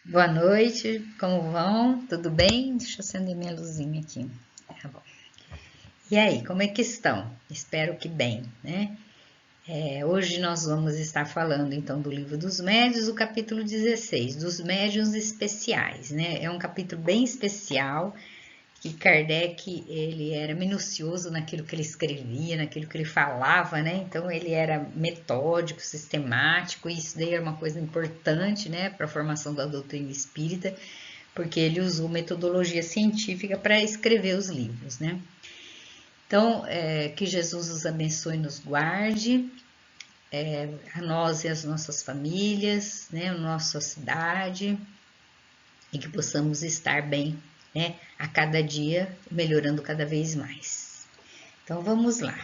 Boa noite, como vão? Tudo bem? Deixa eu acender minha luzinha aqui. Tá bom. E aí, como é que estão? Espero que bem, né? Hoje nós vamos estar falando então do Livro dos Médiuns, o capítulo 16, dos médiuns especiais, né? É um capítulo bem especial, que Kardec ele era minucioso naquilo que ele escrevia, naquilo que ele falava, né? Então ele era metódico, sistemático, e isso daí era uma coisa importante, né, para a formação da doutrina espírita, porque ele usou metodologia científica para escrever os livros, né? Então, que Jesus os abençoe e nos guarde, a nós e as nossas famílias, né, a nossa cidade, e que possamos estar bem, né, a cada dia, melhorando cada vez mais. Então vamos lá.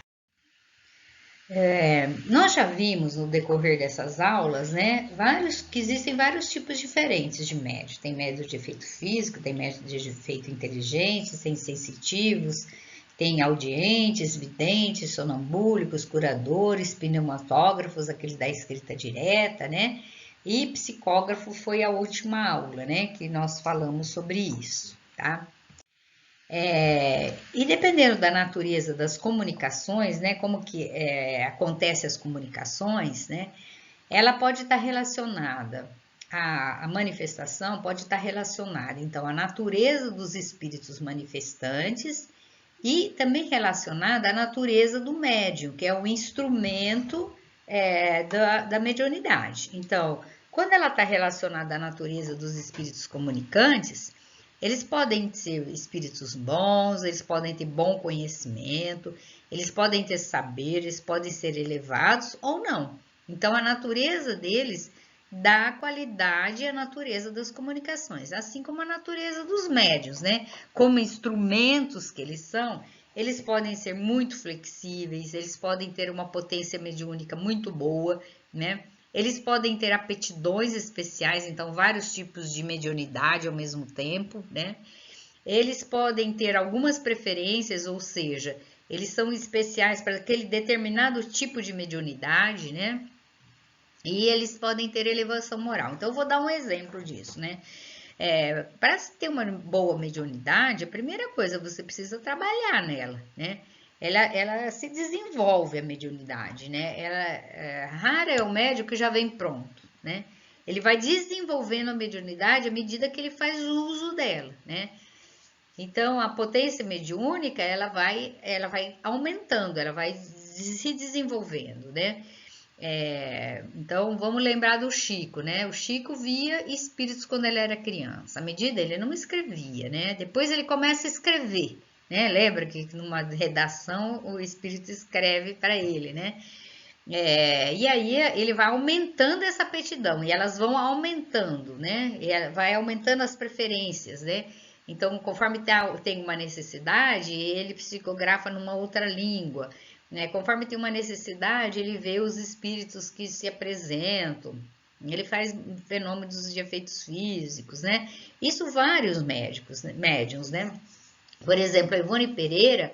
Nós já vimos no decorrer dessas aulas, né, que existem vários tipos diferentes de médio. Tem médio de efeito físico, tem médio de efeito inteligente, tem sensitivos, tem audientes, videntes, sonambúlicos, curadores, pneumatógrafos, aquele da escrita direta, né? E psicógrafo foi a última aula, né, que nós falamos sobre isso, tá? E dependendo da natureza das comunicações, né, como que acontece as comunicações, né, ela pode estar relacionada, a manifestação pode estar relacionada, então, à natureza dos espíritos manifestantes e também relacionada à natureza do médium, que é o instrumento da mediunidade. Então, quando ela está relacionada à natureza dos espíritos comunicantes, eles podem ser espíritos bons, eles podem ter bom conhecimento, eles podem ter saber, eles podem ser elevados ou não. Então, a natureza deles dá qualidade à natureza das comunicações, assim como a natureza dos médios, né? Como instrumentos que eles podem ser muito flexíveis, eles podem ter uma potência mediúnica muito boa, né? Eles podem ter aptidões especiais, então vários tipos de mediunidade ao mesmo tempo, né? Eles podem ter algumas preferências, ou seja, eles são especiais para aquele determinado tipo de mediunidade, né? E eles podem ter elevação moral. Então, eu vou dar um exemplo disso, né? Para ter uma boa mediunidade, a primeira coisa você precisa trabalhar nela, né? Ela se desenvolve a mediunidade, né? Rara é o médium que já vem pronto, né? Ele vai desenvolvendo a mediunidade à medida que ele faz uso dela, né? Então, a potência mediúnica, ela vai aumentando, ela vai se desenvolvendo, né? Então, vamos lembrar do Chico, né? O Chico via espíritos quando ele era criança. À medida ele não escrevia, né? Depois ele começa a escrever, né? Lembra que numa redação o espírito escreve para ele, né? E aí ele vai aumentando essa aptidão e elas vão aumentando, né? E vai aumentando as preferências, né? Então, conforme tem uma necessidade, ele psicografa numa outra língua, né? Conforme tem uma necessidade, ele vê os espíritos que se apresentam, ele faz fenômenos de efeitos físicos, né? Isso vários médicos, médiums, né? Por exemplo, a Ivone Pereira,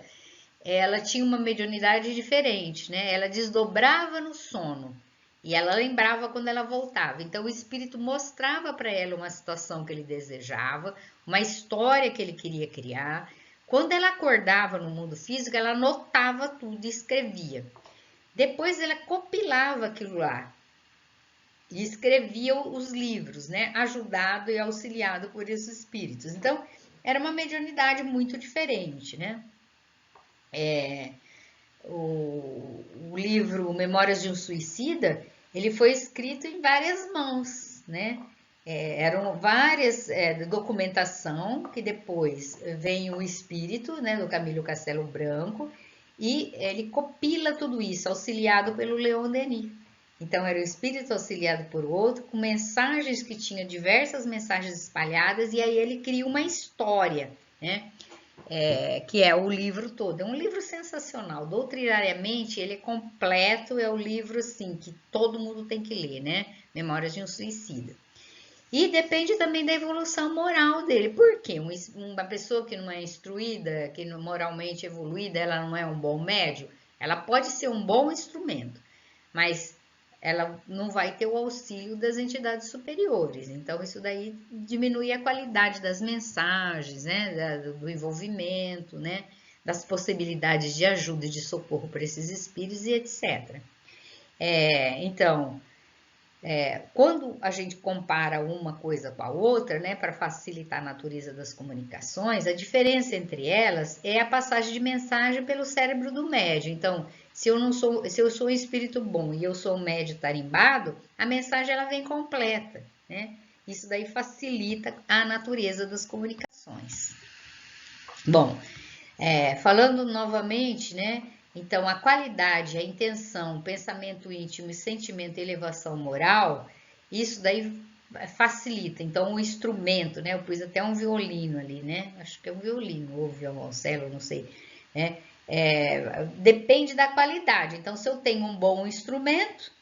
ela tinha uma mediunidade diferente, né? Ela desdobrava no sono e ela lembrava quando ela voltava. Então o espírito mostrava para ela uma situação que ele desejava, uma história que ele queria criar. Quando ela acordava no mundo físico, ela anotava tudo e escrevia. Depois ela compilava aquilo lá e escrevia os livros, né? Ajudado e auxiliado por esses espíritos. Então era uma mediunidade muito diferente, né? O livro Memórias de um Suicida, ele foi escrito em várias mãos, né? Eram várias documentação que depois vem o espírito, né, do Camilo Castelo Branco, e ele copila tudo isso, auxiliado pelo Leon Denis. Então era o espírito auxiliado por outro, com mensagens que tinha diversas mensagens espalhadas, e aí ele cria uma história, né? Que é o livro todo. É um livro sensacional. Doutrinariamente, ele é completo, é o livro, assim, que todo mundo tem que ler, né? Memórias de um Suicida. E depende também da evolução moral dele. Por quê? Uma pessoa que não é instruída, que não moralmente evoluída, ela não é um bom médium? Ela pode ser um bom instrumento, mas ela não vai ter o auxílio das entidades superiores. Então, isso daí diminui a qualidade das mensagens, né, do envolvimento, né, das possibilidades de ajuda e de socorro para esses espíritos e etc. Então, quando a gente compara uma coisa com a outra, né, para facilitar a natureza das comunicações, a diferença entre elas é a passagem de mensagem pelo cérebro do médium. Então, se eu sou um espírito bom e eu sou um médium tarimbado, a mensagem ela vem completa, né? Isso daí facilita a natureza das comunicações. Bom, falando novamente, né? Então, a qualidade, a intenção, pensamento íntimo e sentimento e elevação moral, isso daí facilita. Então, o instrumento, né? Eu pus até um violino ali, né? Acho que é um violino ou violoncelo, não sei, né? Depende da qualidade. Então, se eu tenho um bom instrumento,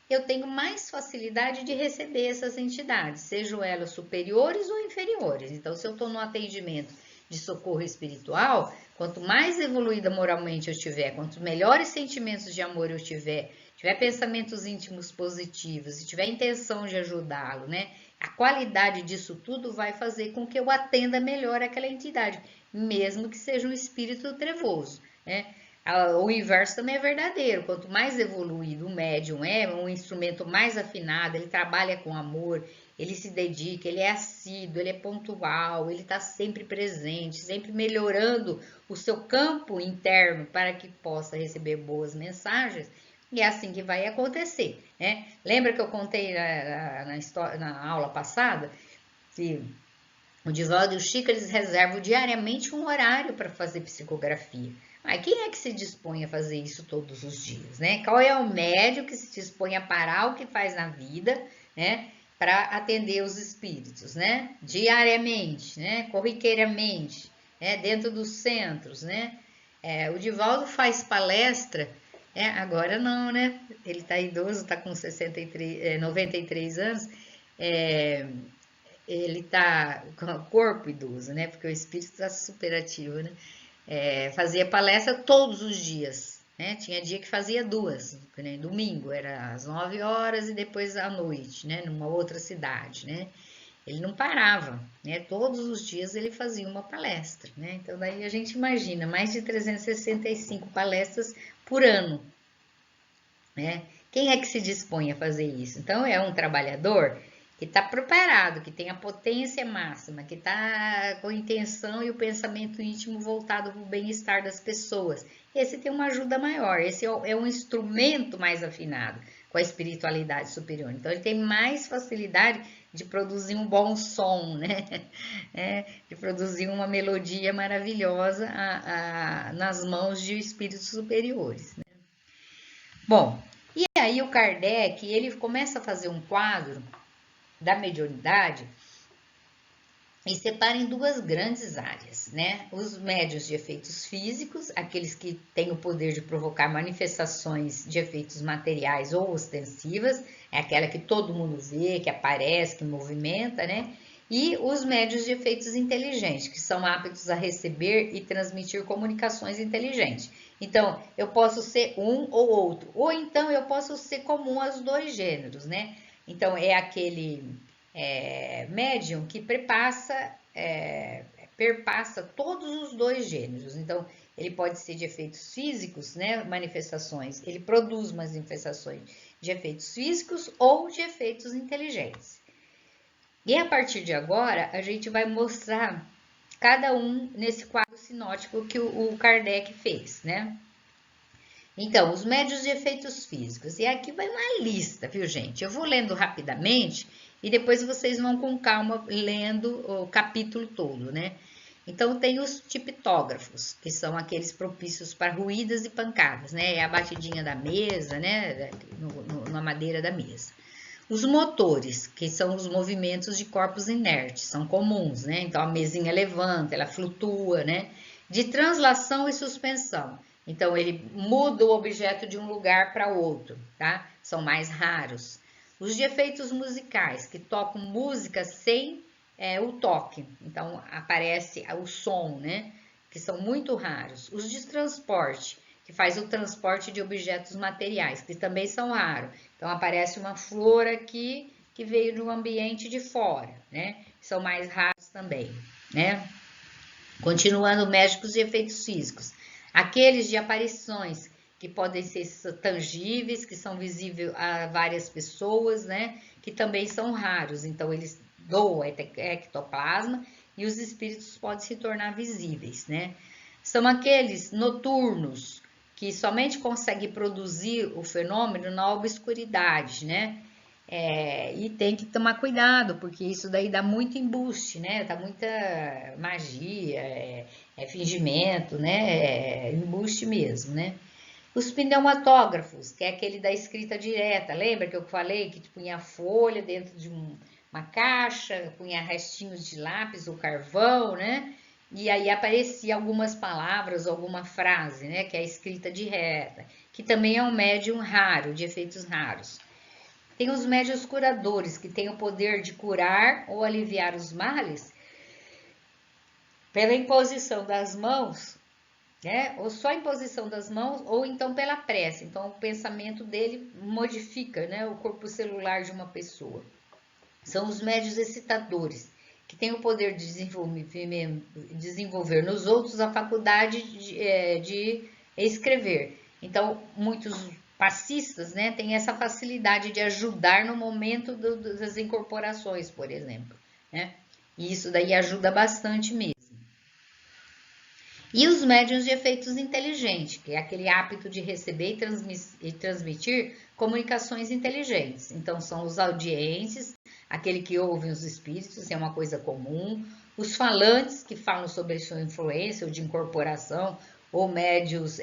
eu tenho mais facilidade de receber essas entidades, sejam elas superiores ou inferiores. Então, se eu estou no atendimento de socorro espiritual, quanto mais evoluída moralmente eu estiver, quanto melhores sentimentos de amor eu tiver pensamentos íntimos positivos, e tiver intenção de ajudá-lo, né? A qualidade disso tudo vai fazer com que eu atenda melhor aquela entidade, mesmo que seja um espírito trevoso, né? O inverso também é verdadeiro. Quanto mais evoluído o médium um instrumento mais afinado, ele trabalha com amor, ele se dedica, ele é assíduo, ele é pontual, ele está sempre presente, sempre melhorando o seu campo interno para que possa receber boas mensagens. E é assim que vai acontecer, né? Lembra que eu contei na aula passada que o Divaldo e o Chico, eles reservam diariamente um horário para fazer psicografia. Mas quem é que se dispõe a fazer isso todos os dias, né? Qual é o médium que se dispõe a parar o que faz na vida, né? Para atender os espíritos, né? Diariamente, né? Corriqueiramente, né? Dentro dos centros, né? O Divaldo faz palestra, agora não, né? Ele está idoso, está com 93 anos, ele tá com o corpo idoso, né? Porque o espírito está super ativo, né? Fazia palestra todos os dias, né? Tinha dia que fazia duas, né? Domingo era às 9 horas e depois à noite, né? Numa outra cidade, né? Ele não parava, né? Todos os dias ele fazia uma palestra, né? Então daí a gente imagina mais de 365 palestras por ano, né? Quem é que se dispõe a fazer isso? Então é um trabalhador que está preparado, que tem a potência máxima, que está com a intenção e o pensamento íntimo voltado para o bem-estar das pessoas. Esse tem uma ajuda maior, esse é um instrumento mais afinado com a espiritualidade superior. Então ele tem mais facilidade de produzir um bom som, né? De produzir uma melodia maravilhosa nas mãos de espíritos superiores, né? Bom, e aí o Kardec, ele começa a fazer um quadro da mediunidade e separa em duas grandes áreas, né? Os médiuns de efeitos físicos, aqueles que têm o poder de provocar manifestações de efeitos materiais ou ostensivas, é aquela que todo mundo vê, que aparece, que movimenta, né? E os médiuns de efeitos inteligentes, que são aptos a receber e transmitir comunicações inteligentes. Então, eu posso ser um ou outro, ou então eu posso ser comum aos dois gêneros, né? Então, é aquele médium que perpassa todos os dois gêneros. Então, ele pode ser de efeitos físicos, né? Manifestações, ele produz manifestações de efeitos físicos ou de efeitos inteligentes. E a partir de agora, a gente vai mostrar cada um nesse quadro sinótico que o Kardec fez, né? Então, os médios de efeitos físicos. E aqui vai uma lista, viu, gente? Eu vou lendo rapidamente e depois vocês vão com calma lendo o capítulo todo, né? Então, tem os tipitógrafos, que são aqueles propícios para ruídas e pancadas, né? É a batidinha da mesa, né? Na madeira da mesa. Os motores, que são os movimentos de corpos inertes, são comuns, né? Então, a mesinha levanta, ela flutua, né? De translação e suspensão. Então, ele muda o objeto de um lugar para outro, tá? São mais raros. Os de efeitos musicais, que tocam música sem o toque. Então, aparece o som, né? Que são muito raros. Os de transporte, que faz o transporte de objetos materiais, que também são raros. Então, aparece uma flor aqui que veio de um ambiente de fora, né? São mais raros também, né? Continuando, médicos de efeitos físicos. Aqueles de aparições que podem ser tangíveis, que são visíveis a várias pessoas, né? Que também são raros. Então, eles doam ectoplasma e os espíritos podem se tornar visíveis, né? São aqueles noturnos que somente conseguem produzir o fenômeno na obscuridade, né? E tem que tomar cuidado, porque isso daí dá muito embuste, né? Dá muita magia, fingimento, né? Embuste mesmo, né? Os pneumatógrafos, que é aquele da escrita direta, lembra que eu falei que punha a folha dentro de uma caixa, punha restinhos de lápis ou carvão, né? E aí aparecia algumas palavras, alguma frase, né? Que é a escrita direta, que também é um médium raro, de efeitos raros. Tem os médiuns curadores, que têm o poder de curar ou aliviar os males pela imposição das mãos, né? Ou só imposição das mãos, ou então pela prece. Então, o pensamento dele modifica, né, o corpo celular de uma pessoa. São os médiuns excitadores, que têm o poder de desenvolver nos outros a faculdade de escrever. Então, muitos passistas, né, têm essa facilidade de ajudar no momento das incorporações, por exemplo, né? E isso daí ajuda bastante mesmo. E os médiuns de efeitos inteligentes, que é aquele hábito de receber e transmitir comunicações inteligentes. Então, são os audientes, aquele que ouve os espíritos, é uma coisa comum. Os falantes, que falam sobre sua influência ou de incorporação, ou médiuns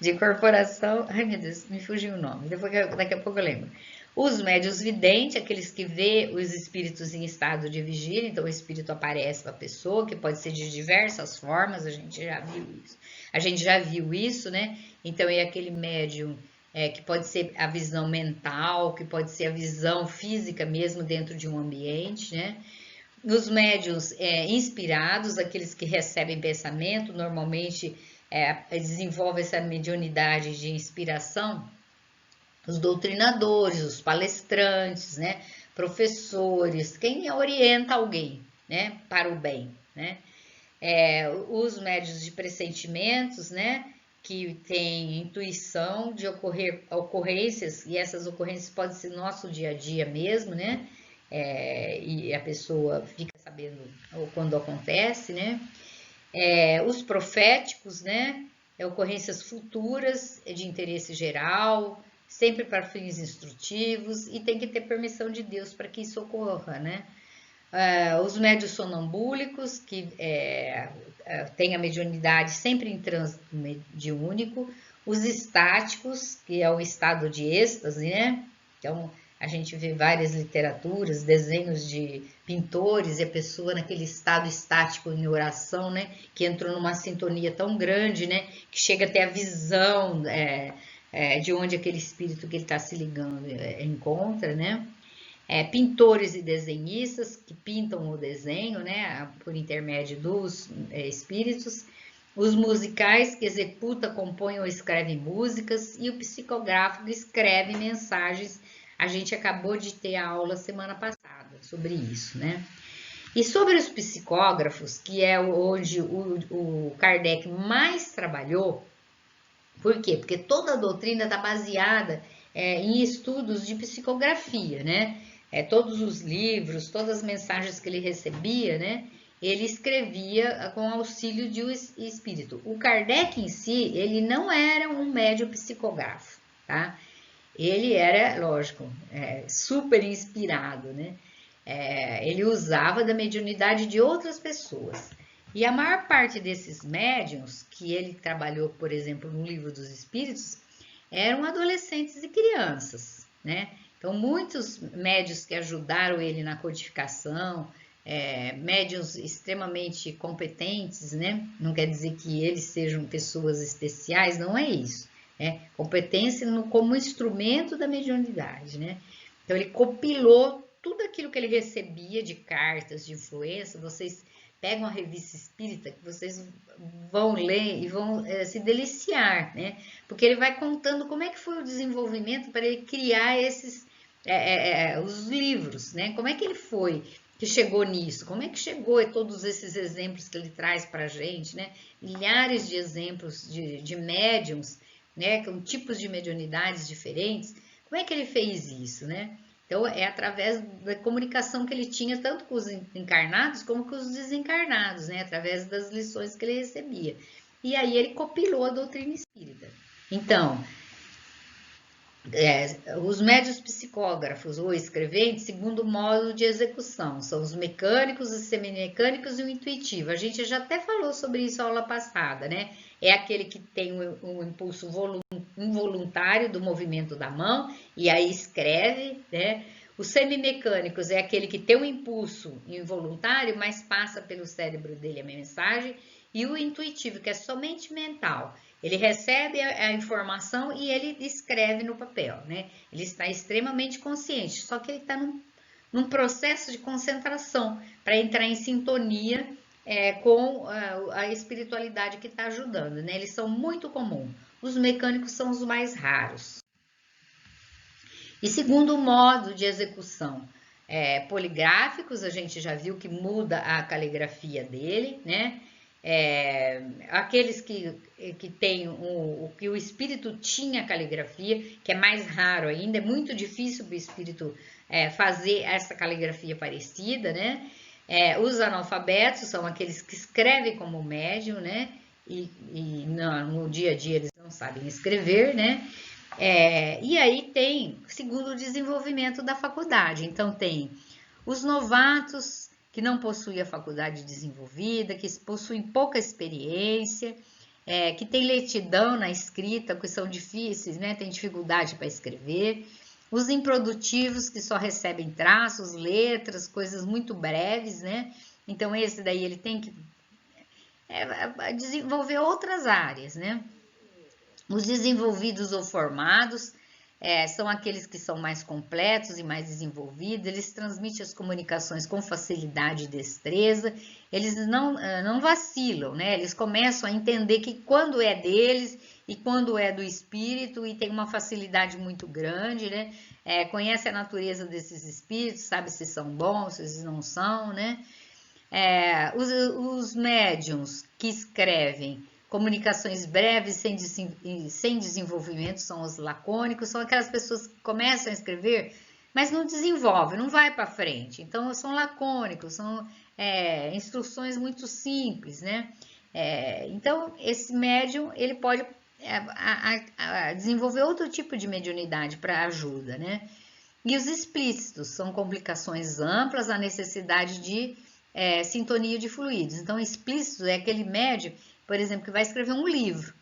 de incorporação. Ai, meu Deus, me fugiu o nome, daqui a pouco eu lembro. Os médiuns videntes, aqueles que vê os espíritos em estado de vigília, então o espírito aparece para a pessoa, que pode ser de diversas formas, a gente já viu isso, né? Então é aquele médium que pode ser a visão mental, que pode ser a visão física mesmo dentro de um ambiente, né? Os médiuns inspirados, aqueles que recebem pensamento, normalmente desenvolvem essa mediunidade de inspiração. Os doutrinadores, os palestrantes, né? Professores, quem orienta alguém, né? Para o bem, né? Os médiuns de pressentimentos, né? Que tem intuição de ocorrências, e essas ocorrências podem ser no nosso dia a dia mesmo, né? E a pessoa fica sabendo quando acontece, né? Os proféticos, né? Ocorrências futuras de interesse geral, sempre para fins instrutivos, e tem que ter permissão de Deus para que isso ocorra, né? Os médiuns sonambúlicos, que têm a mediunidade sempre em trânsito mediúnico. Os estáticos, que é o estado de êxtase, né? Então, a gente vê várias literaturas, desenhos de pintores e a pessoa naquele estado estático em oração, né? Que entrou numa sintonia tão grande, né? Que chega até a visão de onde aquele espírito que ele está se ligando encontra, né? Pintores e desenhistas que pintam o desenho, né? Por intermédio dos espíritos. Os musicais que executam, compõem ou escrevem músicas. E o psicográfico que escreve mensagens. A gente acabou de ter a aula semana passada sobre isso, né? E sobre os psicógrafos, que é onde o Kardec mais trabalhou. Por quê? Porque toda a doutrina está baseada em estudos de psicografia, né? Todos os livros, todas as mensagens que ele recebia, né? Ele escrevia com auxílio de um espírito. O Kardec em si, ele não era um médium psicógrafo, tá? Ele era, lógico, super inspirado, né? Ele usava da mediunidade de outras pessoas. E a maior parte desses médiuns que ele trabalhou, por exemplo, no Livro dos Espíritos, eram adolescentes e crianças, né? Então, muitos médiuns que ajudaram ele na codificação, médiuns extremamente competentes, né? Não quer dizer que eles sejam pessoas especiais, não é isso. Competência como instrumento da mediunidade, né? Então, ele compilou tudo aquilo que ele recebia de cartas, de influência. Vocês Pega uma revista espírita que vocês vão ler e vão se deliciar, né? Porque ele vai contando como é que foi o desenvolvimento para ele criar esses os livros, né? Como é que ele foi que chegou nisso? Como é que chegou a todos esses exemplos que ele traz para a gente, né? Milhares de exemplos de médiums, né? Com tipos de mediunidades diferentes. Como é que ele fez isso, né? Então, é através da comunicação que ele tinha, tanto com os encarnados como com os desencarnados, né? Através das lições que ele recebia. E aí ele compilou a doutrina espírita. Então, os médios psicógrafos ou escreventes, segundo modo de execução, são os mecânicos, os semimecânicos e o intuitivo. A gente já até falou sobre isso na aula passada, né? É aquele que tem um impulso involuntário do movimento da mão e aí escreve, né? Os semimecânicos é aquele que tem um impulso involuntário, mas passa pelo cérebro dele a mensagem, e o intuitivo, que é somente mental. Ele recebe a informação e ele escreve no papel, né? Ele está extremamente consciente, só que ele está num processo de concentração para entrar em sintonia com a espiritualidade que está ajudando, né? Eles são muito comuns. Os mecânicos são os mais raros. E segundo o modo de execução, poligráficos, a gente já viu que muda a caligrafia dele, né? Aqueles que tem que o espírito tinha caligrafia, que é mais raro ainda, é muito difícil para o espírito fazer essa caligrafia parecida, né? Os analfabetos são aqueles que escrevem como médium, né? E no dia a dia eles não sabem escrever, né? E aí tem, segundo o desenvolvimento da faculdade, então tem os novatos que não possuem a faculdade desenvolvida, que possuem pouca experiência, que tem lentidão na escrita, que são difíceis, né? Tem dificuldade para escrever. Os improdutivos, que só recebem traços, letras, coisas muito breves, né? Então, esse daí ele tem que desenvolver outras áreas, né? Os desenvolvidos ou formados são aqueles que são mais completos e mais desenvolvidos, eles transmitem as comunicações com facilidade e destreza, eles não vacilam, né? Eles começam a entender que quando é deles e quando é do espírito, e tem uma facilidade muito grande, né? Conhece a natureza desses espíritos, sabe se são bons, se não são, né? Os médiums que escrevem comunicações breves sem desenvolvimento são os lacônicos, são aquelas pessoas que começam a escrever, mas não desenvolvem, não vai para frente. Então, são lacônicos, são instruções muito simples, né? Então, esse médium, ele pode desenvolver outro tipo de mediunidade para ajuda, né? E os explícitos são complicações amplas, a necessidade de sintonia de fluidos. Então, explícito é aquele médium, por exemplo, que vai escrever um livro,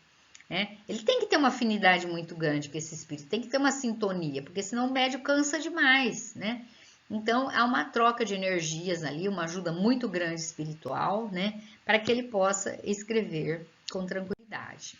né? Ele tem que ter uma afinidade muito grande com esse espírito, tem que ter uma sintonia, porque senão o médium cansa demais, né? Então, há uma troca de energias ali, uma ajuda muito grande espiritual, né? Para que ele possa escrever com tranquilidade.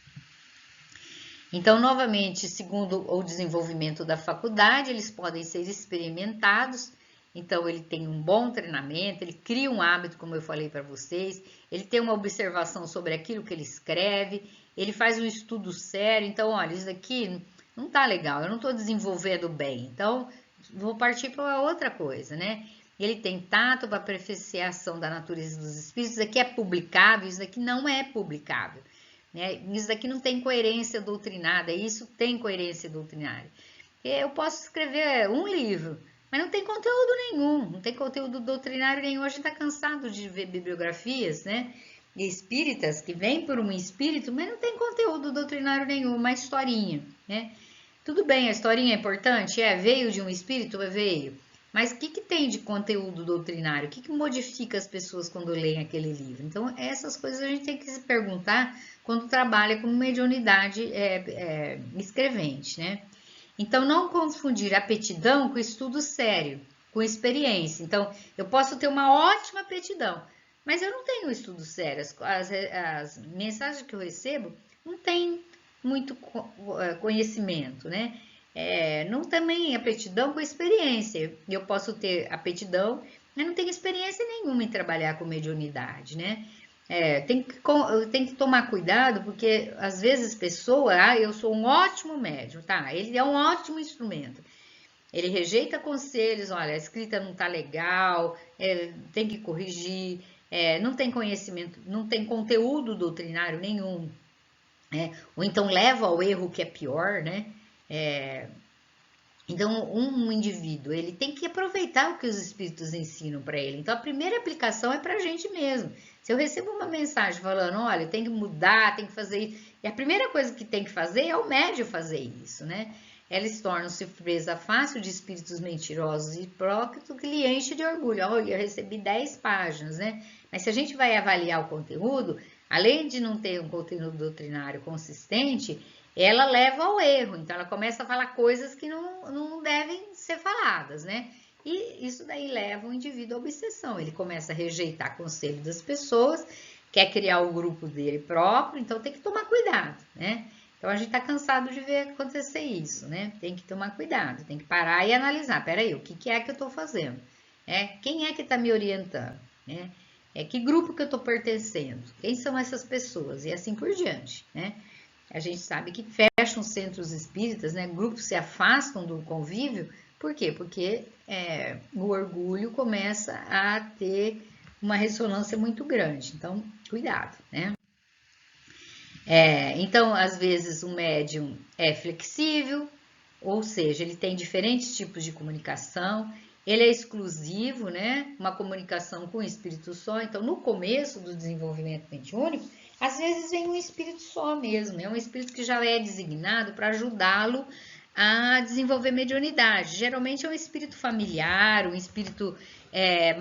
Então, novamente, segundo o desenvolvimento da faculdade, eles podem ser experimentados. Então, ele tem um bom treinamento, ele cria um hábito, como eu falei para vocês, ele tem uma observação sobre aquilo que ele escreve, ele faz um estudo sério. Então, olha, isso aqui não tá legal, eu não estou desenvolvendo bem, então vou partir para outra coisa, né? Ele tem tato para apreciação da natureza dos espíritos, isso aqui é publicável, isso aqui não é publicável, né? Isso daqui não tem coerência doutrinária, isso tem coerência doutrinária. Eu posso escrever um livro, mas não tem conteúdo nenhum, não tem conteúdo doutrinário nenhum. A gente está cansado de ver bibliografias, né? Espíritas que vêm por um espírito, mas não tem conteúdo doutrinário nenhum, uma historinha, né? Tudo bem, a historinha é importante? Veio de um espírito? Veio. Mas o que tem de conteúdo doutrinário? O que modifica as pessoas quando leem aquele livro? Então, essas coisas a gente tem que se perguntar quando trabalha com mediunidade escrevente, né? Então, não confundir aptidão com estudo sério, com experiência. Então, eu posso ter uma ótima aptidão, mas eu não tenho estudo sério. As mensagens que eu recebo não tem muito conhecimento, né? Não também aptidão com experiência. Eu posso ter aptidão, mas não tem experiência nenhuma em trabalhar com mediunidade, né? Tem que tomar cuidado, porque às vezes pessoa, eu sou um ótimo médium, tá? Ele é um ótimo instrumento. Ele rejeita conselhos, olha, a escrita não tá legal, tem que corrigir, não tem conhecimento, não tem conteúdo doutrinário nenhum, ou então leva ao erro, que é pior, né? Então, um indivíduo, ele tem que aproveitar o que os espíritos ensinam para ele. Então, a primeira aplicação é para a gente mesmo. Se eu recebo uma mensagem falando, olha, tem que mudar, tem que fazer isso, e a primeira coisa que tem que fazer é o médium fazer isso, né? Eles tornam-se presa fácil de espíritos mentirosos e hipócritas que lhe enche de orgulho. Olha, eu recebi 10 páginas, né? Mas se a gente vai avaliar o conteúdo, além de não ter um conteúdo doutrinário consistente, ela leva ao erro. Então, ela começa a falar coisas que não devem ser faladas, né? E isso daí leva o indivíduo à obsessão. Ele começa a rejeitar conselho das pessoas, quer criar o grupo dele próprio, então tem que tomar cuidado, né? Então, a gente tá cansado de ver acontecer isso, né? Tem que tomar cuidado, tem que parar e analisar. Peraí, o que é que eu tô fazendo? Quem é que tá me orientando? Né? Que grupo que eu tô pertencendo? Quem são essas pessoas? E assim por diante, né? A gente sabe que fecham centros espíritas, né? Grupos se afastam do convívio. Por quê? Porque o orgulho começa a ter uma ressonância muito grande. Então, cuidado, né? Então, às vezes, o médium é flexível, ou seja, ele tem diferentes tipos de comunicação, ele é exclusivo, né? Uma comunicação com o espírito só. Então, no começo do desenvolvimento mediúnico, às vezes vem um espírito só mesmo, né? Um espírito que já é designado para ajudá-lo a desenvolver mediunidade. Geralmente é um espírito familiar, um espírito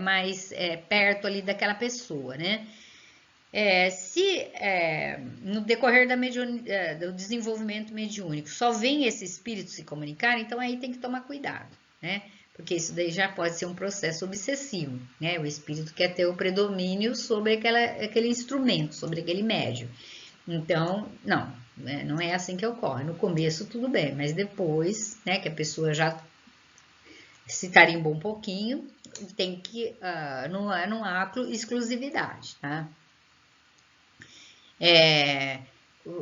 mais perto ali daquela pessoa, né? Se no decorrer do desenvolvimento mediúnico só vem esse espírito se comunicar, então aí tem que tomar cuidado, né? Porque isso daí já pode ser um processo obsessivo, né? O espírito quer ter o predomínio sobre aquele instrumento, sobre aquele médium. Então, não é assim que ocorre. No começo tudo bem, mas depois, né, que a pessoa já se tarimba um pouquinho, tem que, não há exclusividade, tá?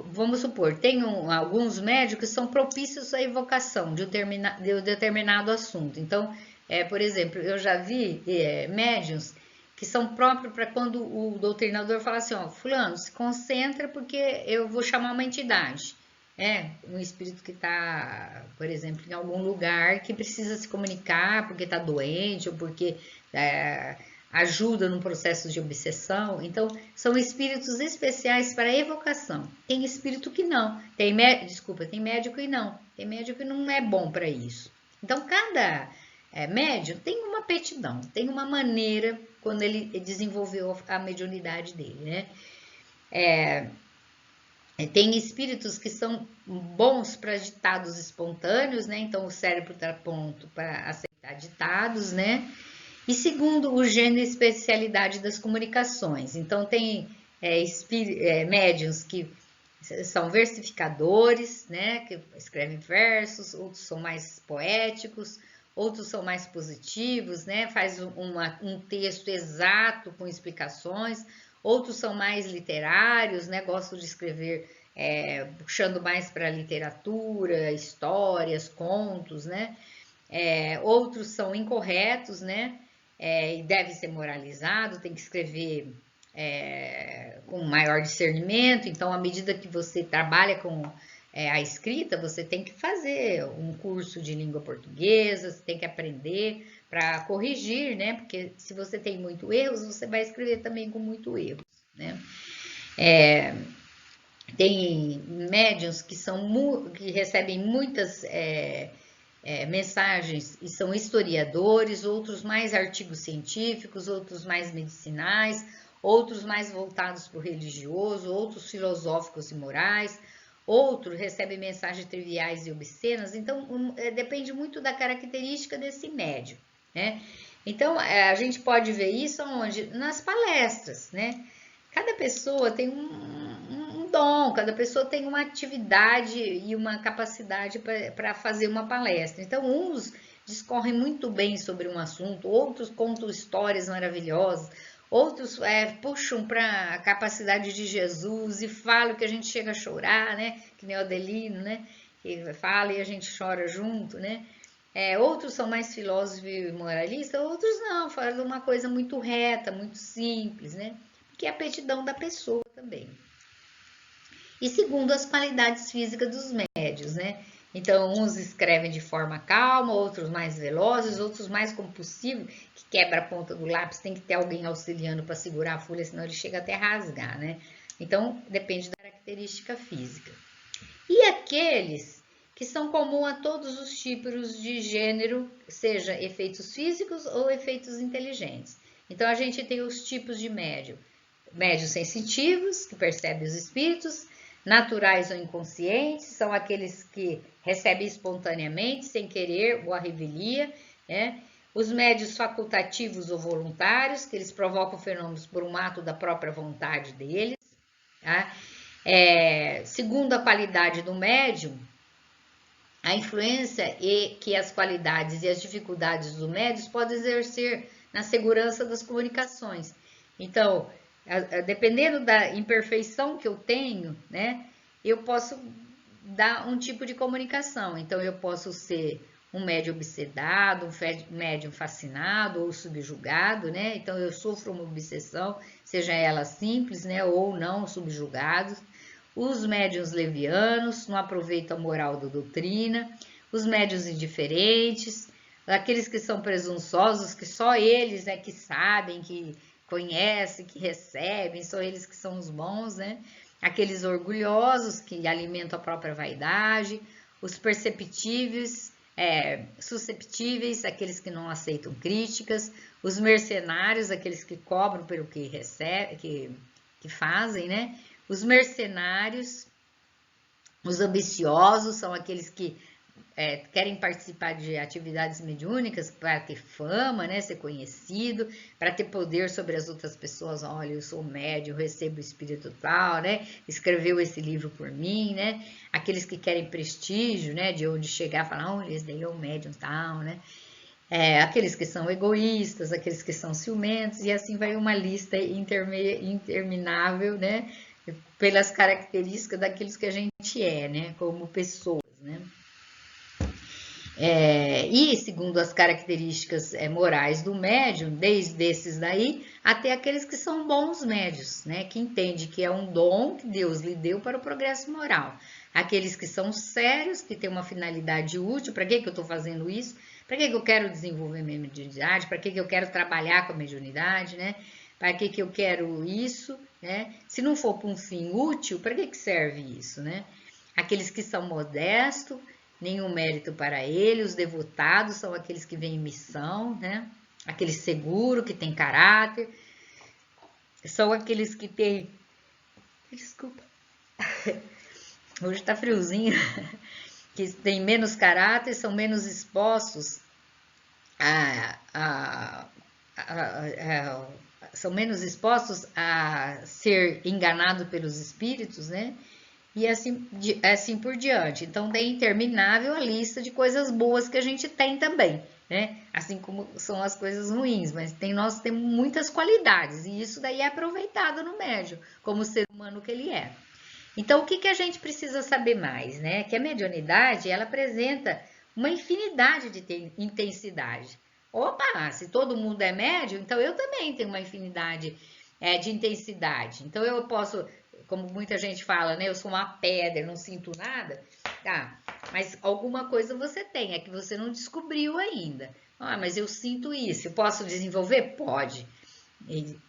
Vamos supor, tem alguns médicos que são propícios à evocação de um determinado assunto. Então, por exemplo, eu já vi médiuns que são próprios para quando o doutrinador fala assim, ó, fulano, se concentra porque eu vou chamar uma entidade. Um espírito que está, por exemplo, em algum lugar que precisa se comunicar porque está doente ou porque ajuda no processo de obsessão. Então, são espíritos especiais para evocação. Tem espírito que não. Tem médico e não. Tem médico que não é bom para isso. Então, cada médium tem uma aptidão, tem uma maneira quando ele desenvolveu a mediunidade dele, né? Tem espíritos que são bons para ditados espontâneos, né? Então, o cérebro está pronto para aceitar ditados, né? E segundo o gênero e especialidade das comunicações. Então, tem médiuns que são versificadores, né, que escrevem versos, outros são mais poéticos, outros são mais positivos, né, faz um texto exato com explicações, outros são mais literários, né, gostam de escrever puxando mais para literatura, histórias, contos, né, outros são incorretos, né, e deve ser moralizado, tem que escrever com maior discernimento. Então, à medida que você trabalha com a escrita, você tem que fazer um curso de língua portuguesa, você tem que aprender para corrigir, né? Porque se você tem muito erros, você vai escrever também com muito erros, né? Tem médiuns que recebem muitas mensagens e são historiadores, outros mais artigos científicos, outros mais medicinais, outros mais voltados para o religioso, outros filosóficos e morais, outros recebem mensagens triviais e obscenas. Então, depende muito da característica desse médium, né? Então, a gente pode ver isso onde? Nas palestras, né? Cada pessoa tem um dom, cada pessoa tem uma atividade e uma capacidade para fazer uma palestra. Então, uns discorrem muito bem sobre um assunto, outros contam histórias maravilhosas, outros puxam para a capacidade de Jesus e falam que a gente chega a chorar, né? Que nem o Adelino, né? Que fala e a gente chora junto, né? Outros são mais filósofos e moralistas, outros não, falam uma coisa muito reta, muito simples, né? Que é a aptidão da pessoa também. E segundo as qualidades físicas dos médios, né? Então, uns escrevem de forma calma, outros mais velozes, outros mais compulsivos, que quebra a ponta do lápis, tem que ter alguém auxiliando para segurar a folha, senão ele chega até a rasgar, né? Então, depende da característica física. E aqueles que são comuns a todos os tipos de gênero, seja efeitos físicos ou efeitos inteligentes. Então, a gente tem os tipos de médium. Médios sensitivos, que percebem os espíritos, naturais ou inconscientes, são aqueles que recebem espontaneamente, sem querer, ou a revelia, né? Os médios facultativos ou voluntários, que eles provocam fenômenos por um ato da própria vontade deles, tá? Segundo a qualidade do médium, a influência que as qualidades e as dificuldades do médium podem exercer na segurança das comunicações. Então, dependendo da imperfeição que eu tenho, né, eu posso dar um tipo de comunicação. Então, eu posso ser um médium obsedado, um médium fascinado ou subjugado, né? Então, eu sofro uma obsessão, seja ela simples, né, ou não, subjugados. Os médiuns levianos não aproveitam a moral da doutrina, os médiuns indiferentes, aqueles que são presunçosos, que só eles que sabem, que conhecem, que recebem, são eles que são os bons, né? Aqueles orgulhosos que alimentam a própria vaidade, os perceptíveis, susceptíveis, aqueles que não aceitam críticas, os mercenários, aqueles que cobram pelo que recebem, que fazem, né? Os mercenários, os ambiciosos, são aqueles que querem participar de atividades mediúnicas para ter fama, né, ser conhecido, para ter poder sobre as outras pessoas. Olha, eu sou médium, recebo o espírito tal, né, escreveu esse livro por mim, né, aqueles que querem prestígio, né, de onde chegar e falar, olha, esse daí é o médium tal, né, aqueles que são egoístas, aqueles que são ciumentos, e assim vai uma lista interminável, né, pelas características daqueles que a gente né, como pessoas, né. E segundo as características morais do médium, desde esses daí até aqueles que são bons médios, né, que entende que é um dom que Deus lhe deu para o progresso moral. Aqueles que são sérios, que têm uma finalidade útil, para que eu estou fazendo isso? Para que eu quero desenvolver minha mediunidade? Para que eu quero trabalhar com a mediunidade, né? Para que eu quero isso, né? Se não for para um fim útil, para que serve isso, né? Aqueles que são modestos, nenhum mérito para ele. Os devotados são aqueles que vêm em missão, né? Aqueles seguros, que têm caráter. São aqueles que têm... Desculpa. Hoje tá friozinho. Que têm menos caráter, são menos expostos são menos expostos a ser enganado pelos espíritos, né? E assim por diante. Então, é interminável a lista de coisas boas que a gente tem também, né? Assim como são as coisas ruins, mas nós temos muitas qualidades, e isso daí é aproveitado no médium, como ser humano que ele é. Então, o que a gente precisa saber mais, né? Que a mediunidade, ela apresenta uma infinidade de intensidade. Opa, se todo mundo é médium, então eu também tenho uma infinidade de intensidade. Então, eu posso, como muita gente fala, né? Eu sou uma pedra, não sinto nada. Tá, mas alguma coisa você tem, é que você não descobriu ainda. Ah, mas eu sinto isso, eu posso desenvolver? Pode.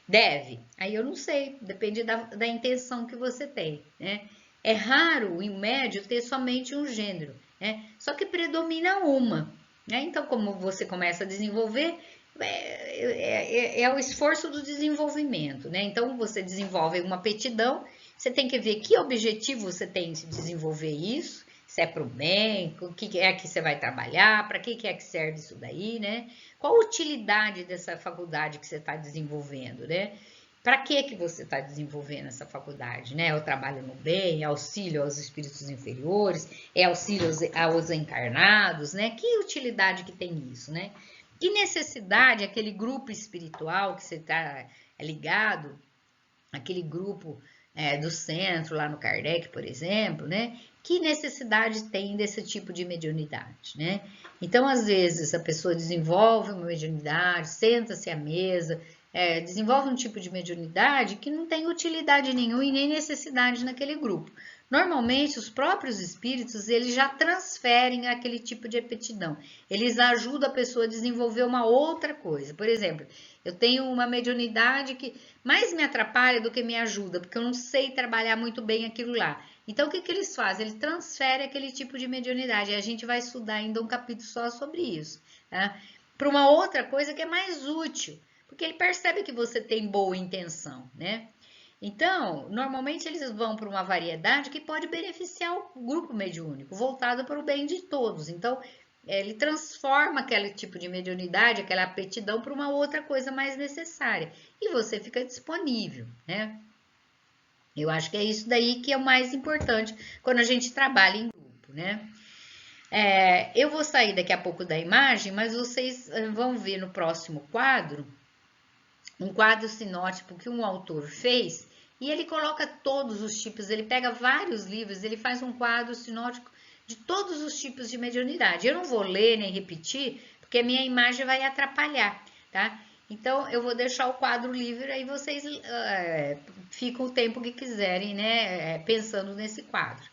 Deve? Aí eu não sei, depende da intenção que você tem, né? É raro o médio ter somente um gênero, né? Só que predomina uma, né? Então, como você começa a desenvolver, é o esforço do desenvolvimento, né? Então, você desenvolve uma aptidão, você tem que ver que objetivo você tem de desenvolver isso, se é para o bem, o que é que você vai trabalhar, para que é que serve isso daí, né? Qual a utilidade dessa faculdade que você está desenvolvendo, né? para que você está desenvolvendo essa faculdade, né? É o trabalho no bem, é auxílio aos espíritos inferiores, é auxílio aos encarnados, né? Que utilidade que tem isso, né? Que necessidade aquele grupo espiritual que você está ligado, aquele grupo do centro, lá no Kardec, por exemplo, né? Que necessidade tem desse tipo de mediunidade, né? Então, às vezes, a pessoa desenvolve uma mediunidade, senta-se à mesa, desenvolve um tipo de mediunidade que não tem utilidade nenhuma e nem necessidade naquele grupo. Normalmente, os próprios espíritos, eles já transferem aquele tipo de aptidão. Eles ajudam a pessoa a desenvolver uma outra coisa. Por exemplo, eu tenho uma mediunidade que mais me atrapalha do que me ajuda, porque eu não sei trabalhar muito bem aquilo lá. Então, o que eles fazem? Eles transferem aquele tipo de mediunidade. E a gente vai estudar ainda um capítulo só sobre isso, tá? Para uma outra coisa que é mais útil, porque ele percebe que você tem boa intenção, né? Então, normalmente eles vão para uma variedade que pode beneficiar o grupo mediúnico, voltado para o bem de todos. Então, ele transforma aquele tipo de mediunidade, aquela aptidão para uma outra coisa mais necessária. E você fica disponível, né? Eu acho que é isso daí que é o mais importante quando a gente trabalha em grupo, né? Eu vou sair daqui a pouco da imagem, mas vocês vão ver no próximo quadro, um quadro sinótipo que um autor fez, e ele coloca todos os tipos, ele pega vários livros, ele faz um quadro sinótico de todos os tipos de mediunidade. Eu não vou ler nem repetir, porque a minha imagem vai atrapalhar, tá? Então, eu vou deixar o quadro livre, aí vocês ficam o tempo que quiserem, né, pensando nesse quadro.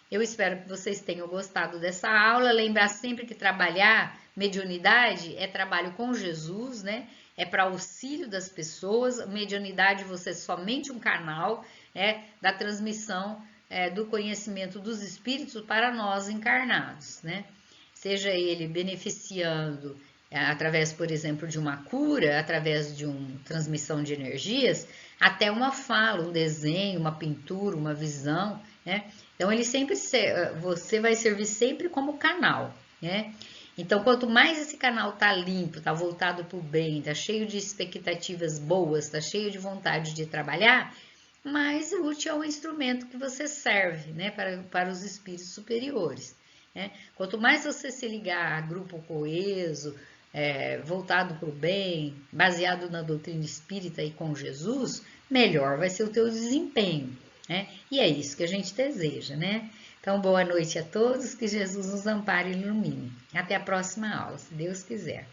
Eu espero que vocês tenham gostado dessa aula. Lembrar sempre que trabalhar mediunidade é trabalho com Jesus, né? É para auxílio das pessoas. Mediunidade, você é somente um canal da transmissão do conhecimento dos espíritos para nós encarnados, né? Seja ele beneficiando através, por exemplo, de uma cura, através de uma transmissão de energias, até uma fala, um desenho, uma pintura, uma visão, né? Então, você vai servir sempre como canal, né? Então, quanto mais esse canal tá limpo, tá voltado para o bem, tá cheio de expectativas boas, tá cheio de vontade de trabalhar, mais útil é o instrumento que você serve, né, para os espíritos superiores, né? Quanto mais você se ligar a grupo coeso, voltado para o bem, baseado na doutrina espírita e com Jesus, melhor vai ser o teu desempenho, né? E é isso que a gente deseja, né? Então, boa noite a todos, que Jesus nos ampare e ilumine. Até a próxima aula, se Deus quiser.